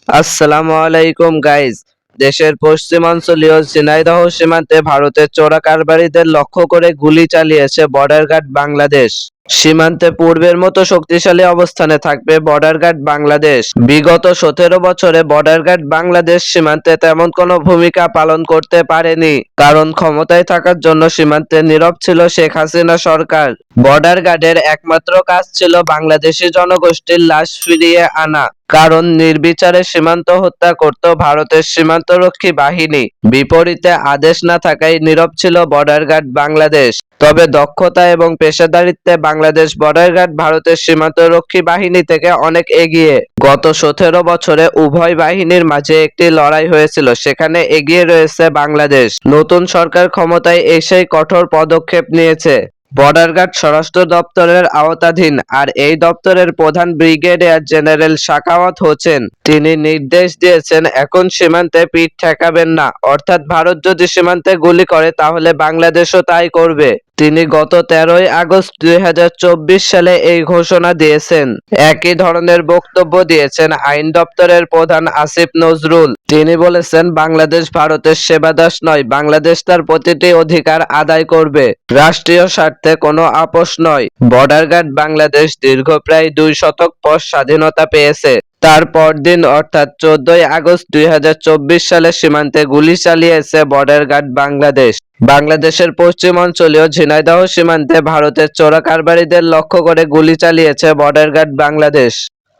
আসসালামু আলাইকুম গাইজ। দেশের পশ্চিমাঞ্চলীয় ঝিনাইদহ সীমান্তে ভারতের চোরা কারবারিদের লক্ষ্য করে গুলি চালিয়েছে বর্ডার গার্ড বাংলাদেশ। সীমান্তে পূর্বের মতো শক্তিশালী অবস্থানে থাকবে বর্ডার গার্ড বাংলাদেশ। বিগত 17 বছরে বর্ডার গার্ড বাংলাদেশ সীমান্তে তেমন কোনো ভূমিকা পালন করতে পারেনি, কারণ ক্ষমতায় থাকার জন্য সীমান্তে নীরব ছিল শেখ হাসিনা সরকার। বর্ডার গার্ডের একমাত্র কাজ ছিল বাংলাদেশি জনগোষ্ঠীর লাশ ফিরিয়ে আনা, কারণ নির্বিচারে সীমান্ত হত্যা করত ভারতের সীমান্তরক্ষী বাহিনী। বিপরীতে আদেশ না থাকায় নীরব ছিল বর্ডার গার্ড বাংলাদেশ। তবে দক্ষতা এবং পেশাদারিত্বে বাংলাদেশ বর্ডার গার্ড ভারতের সীমান্তরক্ষী বাহিনী থেকে অনেক এগিয়ে। গত 17 বছরে উভয় বাহিনীর মাঝে একটি লড়াই হয়েছিল, সেখানে এগিয়ে রয়েছে বাংলাদেশ। নতুন সরকার ক্ষমতায় এসেই কঠোর পদক্ষেপ নিয়েছে। বর্ডার গার্ড স্বরাষ্ট্র দপ্তরের আওতাধীন, আর এই দপ্তরের প্রধান ব্রিগেডিয়ার জেনারেল সাখাওয়াত হোসেন। তিনি নির্দেশ দিয়েছেন, এখন সীমান্তে পিঠ ঠেকাবেন না, অর্থাৎ ভারত যদি সীমান্তে গুলি করে তাহলে বাংলাদেশও তাই করবে। তিনি গত 13ই আগস্ট 2024 সালে এই ঘোষণা দিয়েছেন। একই ধরনের বক্তব্য দিয়েছেন আইন দপ্তরের প্রধান আসিফ নজরুল। তিনি বলেছেন, বাংলাদেশ ভারতের সেবাদাস নয়, বাংলাদেশ তার প্রতিটি অধিকার আদায় করবে। রাষ্ট্রীয় স্বার্থে কোনো আপোষ নয়। বর্ডার গার্ড বাংলাদেশ দীর্ঘ প্রায় 2 দশক পর স্বাধীনতা পেয়েছে। তার পরদিন অর্থাৎ 14ই আগস্ট 2024 সালে সীমান্তে গুলি চালিয়েছে বর্ডার গার্ড বাংলাদেশ। বাংলাদেশের পশ্চিমাঞ্চলীয় ঝিনাইদহ সীমান্তে ভারতের চোরা কারবারিদের লক্ষ্য করে গুলি চালিয়েছে বর্ডার গার্ড বাংলাদেশ।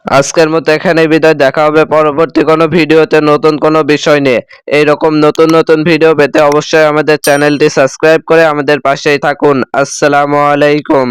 আজকের মতো এখানেই বিদায়। দেখা হবে পরবর্তী কোনো ভিডিওতে নতুন কোনো বিষয় নিয়ে। এইরকম নতুন নতুন ভিডিও পেতে অবশ্যই আমাদের চ্যানেলটি সাবস্ক্রাইব করে আমাদের পাশেই থাকুন। আসসালামু আলাইকুম।